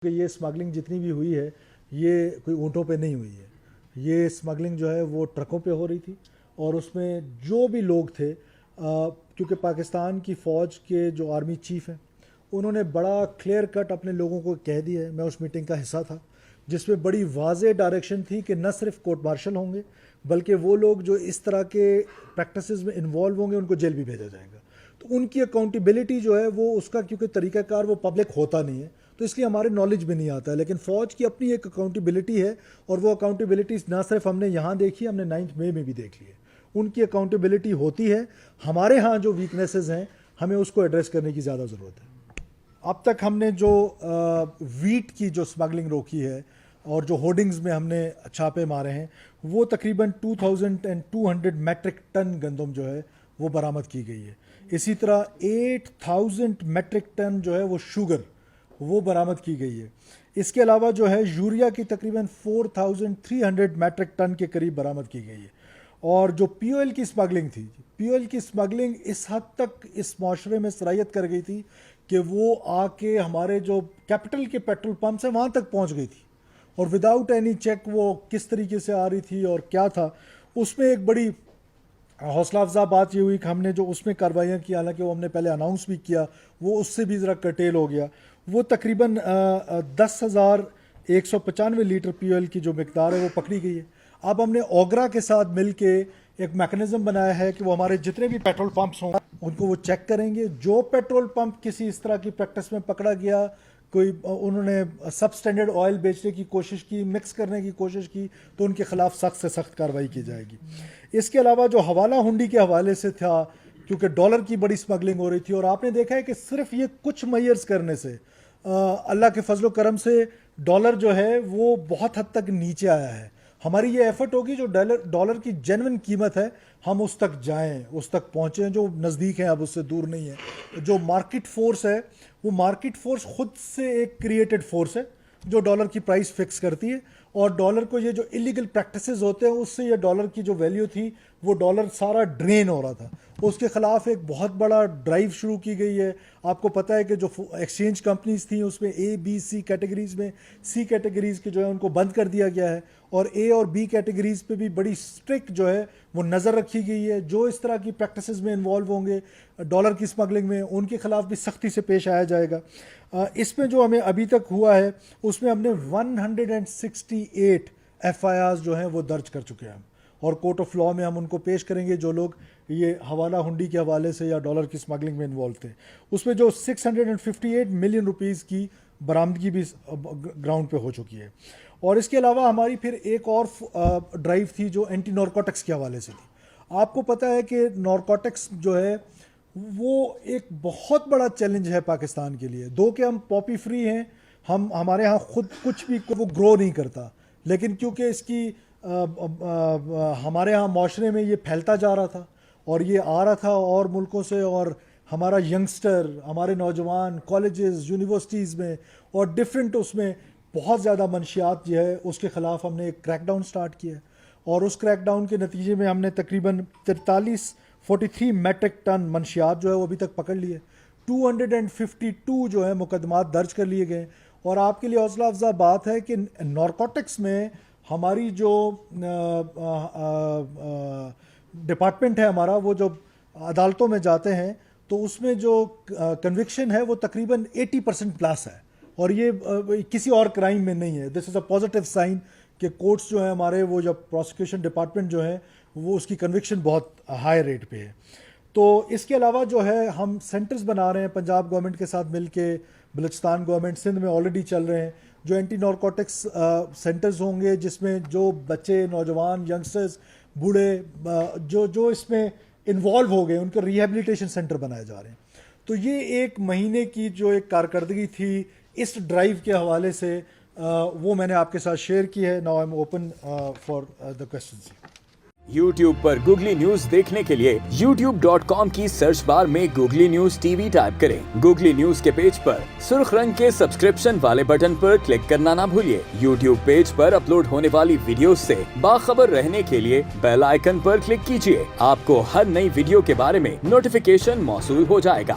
کہ یہ اسمگلنگ جتنی بھی ہوئی ہے یہ کوئی اونٹوں پہ نہیں ہوئی ہے، یہ اسمگلنگ جو ہے وہ ٹرکوں پہ ہو رہی تھی، اور اس میں جو بھی لوگ تھے کیونکہ پاکستان کی فوج کے جو آرمی چیف ہیں انہوں نے بڑا کلیئر کٹ اپنے لوگوں کو کہہ دیا ہے. میں اس میٹنگ کا حصہ تھا جس میں بڑی واضح ڈائریکشن تھی کہ نہ صرف کورٹ مارشل ہوں گے بلکہ وہ لوگ جو اس طرح کے پریکٹسز میں انوالو ہوں گے ان کو جیل بھی بھیجا جائے گا. تو ان کی اکاؤنٹیبلٹی جو ہے وہ اس کا کیونکہ طریقہ کار وہ پبلک ہوتا نہیں ہے تو اس لیے ہمارے نالج بھی نہیں آتا ہے، لیکن فوج کی اپنی ایک اکاؤنٹیبلٹی ہے، اور وہ اکاؤنٹیبلٹی نہ صرف ہم نے یہاں دیکھی، ہم نے 9 مئی میں بھی دیکھ لی ہے. ان کی اکاؤنٹیبلٹی ہوتی ہے. ہمارے ہاں جو ویکنیسز ہیں ہمیں اس کو ایڈریس کرنے کی زیادہ ضرورت ہے. اب تک ہم نے جو ویٹ کی جو اسمگلنگ روکی ہے اور جو ہورڈنگز میں ہم نے چھاپے مارے ہیں وہ تقریباً 2200 میٹرک ٹن گندم جو ہے وہ برآمد کی گئی ہے. اسی طرح 8000 میٹرک ٹن جو ہے وہ شوگر وہ برآمد کی گئی ہے. اس کے علاوہ جو ہے یوریا کی تقریباً 4300 میٹرک ٹن کے قریب برآمد کی گئی ہے. اور جو پی او ایل کی اسمگلنگ تھی، پی او ایل کی اسمگلنگ اس حد تک اس معاشرے میں سرایت کر گئی تھی کہ وہ آ کے ہمارے جو کیپٹل کے پیٹرول پمپس ہیں وہاں تک پہنچ گئی تھی، اور وداؤٹ اینی چیک وہ کس طریقے سے آ رہی تھی اور کیا تھا. اس میں ایک بڑی حوصلہ افزا بات یہ ہوئی کہ ہم نے جو اس میں کارروائیاں کی، حالانکہ وہ ہم نے پہلے اناؤنس بھی کیا، وہ اس سے بھی ذرا کرٹیل ہو گیا. وہ تقریباً 10,195 لیٹر پی او ایل کی جو مقدار ہے وہ پکڑی گئی ہے. اب ہم نے اوگرا کے ساتھ مل کے ایک میکنزم بنایا ہے کہ وہ ہمارے جتنے بھی پیٹرول پمپس ہوں ان کو وہ چیک کریں گے. جو پیٹرول پمپ کسی اس طرح کی پریکٹس میں پکڑا گیا، کوئی انہوں نے سب سٹینڈرڈ آئل بیچنے کی کوشش کی، مکس کرنے کی کوشش کی، تو ان کے خلاف سخت سے سخت کارروائی کی جائے گی. اس کے علاوہ جو حوالہ ہنڈی کے حوالے سے تھا، کیونکہ ڈالر کی بڑی اسمگلنگ ہو رہی تھی، اور آپ نے دیکھا ہے کہ صرف یہ کچھ میئرز کرنے سے اللہ کے فضل و کرم سے ڈالر جو ہے وہ بہت حد تک نیچے آیا ہے. ہماری یہ ایفرٹ ہوگی جو ڈالر کی جینوئن قیمت ہے ہم اس تک جائیں، اس تک پہنچیں، جو نزدیک ہیں اب اس سے دور نہیں ہے. جو مارکیٹ فورس ہے وہ مارکیٹ فورس خود سے ایک کریٹڈ فورس ہے جو ڈالر کی پرائس فکس کرتی ہے، اور ڈالر کو یہ جو ایلیگل پریکٹسز ہوتے ہیں اس سے یہ ڈالر کی جو ویلیو تھی وہ ڈالر سارا ڈرین ہو رہا تھا. اس کے خلاف ایک بہت بڑا ڈرائیو شروع کی گئی ہے. آپ کو پتہ ہے کہ جو ایکسچینج کمپنیز تھیں اس میں اے بی سی کیٹیگریز میں سی کیٹیگریز کے جو ہے ان کو بند کر دیا گیا ہے، اور اے اور بی کیٹیگریز پہ بھی بڑی اسٹرکٹ جو ہے وہ نظر رکھی گئی ہے. جو اس طرح کی پریکٹسز میں انوالو ہوں گے ڈالر کی اسمگلنگ میں ان کے خلاف بھی سختی سے پیش آیا جائے گا. اس میں جو ہمیں ابھی تک ہوا ہے اس میں ہم نے 168 ایف آئی آرز جو ہیں وہ درج کر چکے ہیں، اور کورٹ آف لاء میں ہم ان کو پیش کریں گے جو لوگ یہ حوالہ ہنڈی کے حوالے سے یا ڈالر کی اسمگلنگ میں انوالو تھے. اس میں جو 658 ملین روپیز کی برآمدگی بھی گراؤنڈ پہ ہو چکی ہے. اور اس کے علاوہ ہماری پھر ایک اور ڈرائیو تھی جو اینٹی نارکوٹکس کے حوالے سے تھی. آپ کو پتہ ہے کہ نارکوٹکس جو ہے وہ ایک بہت بڑا چیلنج ہے پاکستان کے لیے. دو کہ ہم پاپی فری ہیں، ہمارے ہاں خود کچھ بھی وہ گرو نہیں کرتا، لیکن کیونکہ اس کی ہمارے ہاں معاشرے میں یہ پھیلتا جا رہا تھا اور یہ آ رہا تھا اور ملکوں سے، اور ہمارا ینگسٹر، ہمارے نوجوان کالجز یونیورسٹیز میں اور ڈفرینٹ اس میں بہت زیادہ منشیات جو ہے اس کے خلاف ہم نے ایک کریک ڈاؤن سٹارٹ کیا ہے. اور اس کریک ڈاؤن کے نتیجے میں ہم نے تقریباً 43 میٹرک ٹن منشیات جو ہے وہ ابھی تک پکڑ لیے. 252 جو ہے مقدمات درج کر لیے گئے. اور آپ کے لیے حوصلہ افزا بات ہے کہ نارکوٹکس میں ہماری جو ڈپارٹمنٹ ہے ہمارا، وہ جو عدالتوں میں جاتے ہیں تو اس میں جو کنوکشن ہے وہ تقریباً 80% پلس ہے، اور یہ کسی اور کرائم میں نہیں ہے. دس از اے پازیٹیو سائن کہ کورٹس جو ہیں ہمارے، وہ جو پروسیکیوشن ڈپارٹمنٹ جو ہے وہ اس کی کنوکشن بہت ہائی ریٹ پہ ہے. تو اس کے علاوہ جو ہے ہم سینٹرز بنا رہے ہیں پنجاب گورنمنٹ کے ساتھ مل کے، بلوچستان گورنمنٹ، سندھ میں آلریڈی چل رہے ہیں جو اینٹی نارکوٹکس سینٹرز ہوں گے، جس میں جو بچے، نوجوان، ینگسٹرز، بوڑھے جو اس میں انوالو ہو گئے ان کے ریہیبلیٹیشن سینٹر بنائے جا رہے ہیں. تو یہ ایک مہینے کی جو ایک کارکردگی تھی اس ڈرائیو کے حوالے سے وہ میں نے آپ کے ساتھ شیئر کی ہے. Now I am open for the questions. YouTube per googly news دیکھنے کے لیے youtube.com کی سرچ بار میں googly news T V type کریں. گوگلی نیوز کے پیج پر سرخ رنگ کے سبسکرپشن والے بٹن پر کلک کرنا نہ بھولیے. YouTube پیج پر اپلوڈ ہونے والی ویڈیوز سے باخبر رہنے کے لیے بیل آئیکن پر کلک کیجیے. آپ کو ہر نئی ویڈیو کے بارے میں نوٹیفیکیشن موصول ہو جائے گا.